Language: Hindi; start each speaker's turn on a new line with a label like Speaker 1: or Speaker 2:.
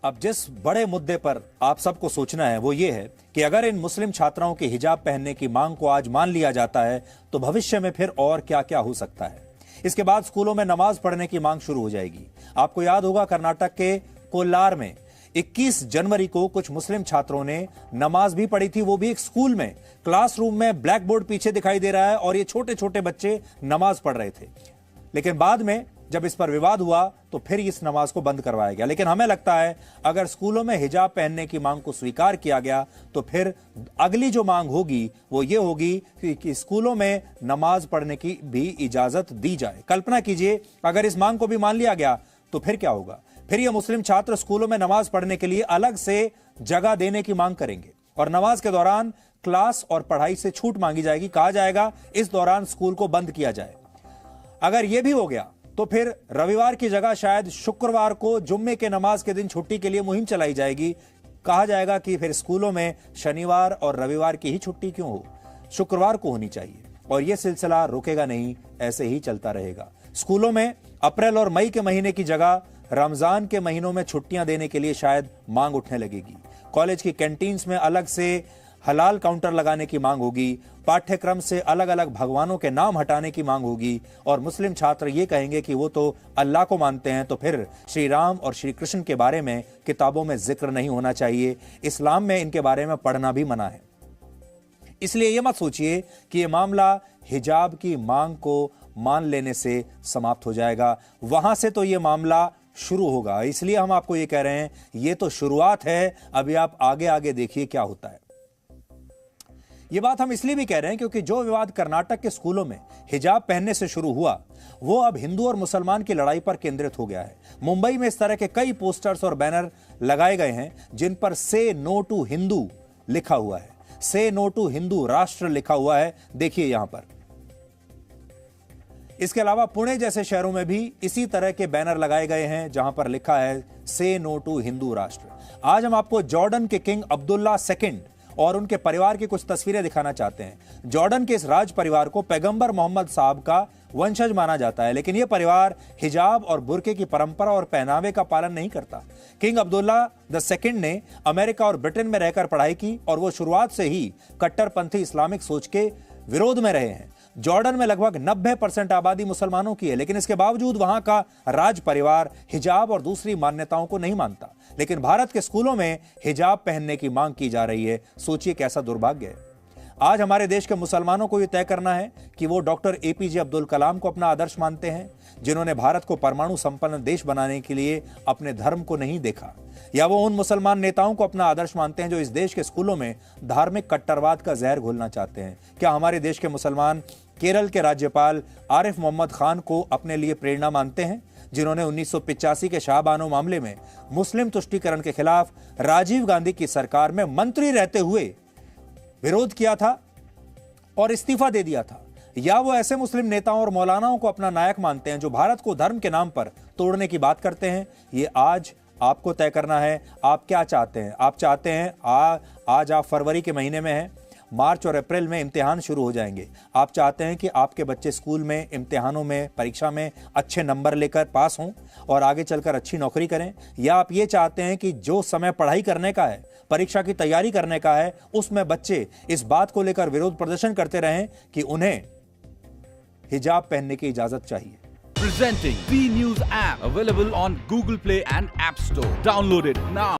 Speaker 1: अब जिस बड़े मुद्दे पर आप सबको सोचना है वो ये है कि अगर इन मुस्लिम छात्राओं के हिजाब पहनने की मांग को आज मान लिया जाता है तो भविष्य में फिर और क्या क्या हो सकता है। इसके बाद स्कूलों में नमाज पढ़ने की मांग शुरू हो जाएगी। आपको याद होगा कर्नाटक के कोल्लार में 21 जनवरी को कुछ मुस्लिम छात्रों ने नमाज भी पढ़ी थी, वो भी एक स्कूल में। क्लासरूम में ब्लैक बोर्ड पीछे दिखाई दे रहा है और ये छोटे छोटे बच्चे नमाज पढ़ रहे थे। लेकिन बाद में जब इस पर विवाद हुआ तो फिर इस नमाज को बंद करवाया गया। लेकिन हमें लगता है अगर स्कूलों में हिजाब पहनने की मांग को स्वीकार किया गया तो फिर अगली जो मांग होगी वो ये होगी कि स्कूलों में नमाज पढ़ने की भी इजाजत दी जाए। कल्पना कीजिए अगर इस मांग को भी मान लिया गया तो फिर क्या होगा। फिर ये मुस्लिम छात्र स्कूलों में नमाज पढ़ने के लिए अलग से जगह देने की मांग करेंगे और नमाज के दौरान क्लास और पढ़ाई से छूट मांगी जाएगी। कहा जाएगा इस दौरान स्कूल को बंद किया जाए। अगर यह भी हो गया तो फिर रविवार की जगह शायद शुक्रवार को जुम्मे के नमाज के दिन छुट्टी के लिए मुहिम चलाई जाएगी। कहा जाएगा कि फिर स्कूलों में शनिवार और रविवार की ही छुट्टी क्यों हो, शुक्रवार को होनी चाहिए। और यह सिलसिला रुकेगा नहीं, ऐसे ही चलता रहेगा। स्कूलों में अप्रैल और मई के महीने की जगह रमजान के महीनों में छुट्टियां देने के लिए शायद मांग उठने लगेगी। कॉलेज की कैंटीन्स में अलग से हलाल काउंटर लगाने की मांग होगी। पाठ्यक्रम से अलग अलग भगवानों के नाम हटाने की मांग होगी और मुस्लिम छात्र ये कहेंगे कि वो तो अल्लाह को मानते हैं, तो फिर श्री राम और श्री कृष्ण के बारे में किताबों में जिक्र नहीं होना चाहिए। इस्लाम में इनके बारे में पढ़ना भी मना है। इसलिए यह मत सोचिए कि यह मामला हिजाब की मांग को मान लेने से समाप्त हो जाएगा। वहां से तो यह मामला शुरू होगा। इसलिए हम आपको यह कह रहे हैं यह तो शुरुआत है, अभी आप आगे आगे देखिए क्या होता है। यह बात हम इसलिए भी कह रहे हैं क्योंकि जो विवाद कर्नाटक के स्कूलों में हिजाब पहनने से शुरू हुआ वो अब हिंदू और मुसलमान की लड़ाई पर केंद्रित हो गया है। मुंबई में इस तरह के कई पोस्टर्स और बैनर लगाए गए हैं जिन पर से नो टू हिंदू लिखा हुआ है, से नो टू हिंदू राष्ट्र लिखा हुआ है। देखिए यहां पर। इसके अलावा पुणे जैसे शहरों में भी इसी तरह के बैनर लगाए गए हैं जहां पर लिखा है से नो टू हिंदू राष्ट्र। आज हम आपको जॉर्डन के किंग अब्दुल्ला II और उनके परिवार की कुछ तस्वीरें दिखाना चाहते हैं। जॉर्डन के इस राज परिवार को पैगंबर मोहम्मद साहब का वंशज माना जाता है, लेकिन यह परिवार हिजाब और बुर्के की परंपरा और पहनावे का पालन नहीं करता। किंग अब्दुल्ला II ने अमेरिका और ब्रिटेन में रहकर पढ़ाई की और वो शुरुआत से ही कट्टरपंथी इस्लामिक सोच के विरोध में रहे हैं। जॉर्डन में लगभग 90% आबादी मुसलमानों की है, लेकिन इसके बावजूद वहां का राज परिवार हिजाब और दूसरी मान्यताओं को नहीं मानता। लेकिन भारत के स्कूलों में हिजाब पहनने की मांग की जा रही है। सोचिए कैसा दुर्भाग्य है। आज हमारे देश के मुसलमानों को यह तय करना है कि वो डॉक्टर APJ अब्दुल कलाम को अपना आदर्श मानते हैं, जिन्होंने भारत को परमाणु संपन्न देश बनाने के लिए अपने धर्म को नहीं देखा, या वो उन मुसलमान नेताओं को अपना आदर्श मानते हैं जो इस देश के स्कूलों में धार्मिक कट्टरवाद का जहर घोलना चाहते हैं। क्या हमारे देश के मुसलमान केरल के राज्यपाल आरिफ मोहम्मद खान को अपने लिए प्रेरणा मानते हैं, जिन्होंने 1985 के शाहबानो मामले में मुस्लिम तुष्टीकरण के खिलाफ राजीव गांधी की सरकार में मंत्री रहते हुए विरोध किया था और इस्तीफा दे दिया था? या वो ऐसे मुस्लिम नेताओं और मौलानाओं को अपना नायक मानते हैं जो भारत को धर्म के नाम पर तोड़ने की बात करते हैं? ये आज आपको तय करना है। आप क्या चाहते हैं? आप चाहते हैं आज आप फरवरी के महीने में हैं, मार्च और अप्रैल में इम्तिहान शुरू हो जाएंगे। आप चाहते हैं कि आपके बच्चे स्कूल में इम्तिहानों में परीक्षा में अच्छे नंबर लेकर पास हों और आगे चलकर अच्छी नौकरी करें? या आप ये चाहते हैं कि जो समय पढ़ाई करने का है, परीक्षा की तैयारी करने का है, उसमें बच्चे इस बात को लेकर विरोध प्रदर्शन करते रहें कि उन्हें हिजाब पहनने की इजाजत चाहिए?
Speaker 2: Presenting B News app available on Google Play and App Store. Download it now.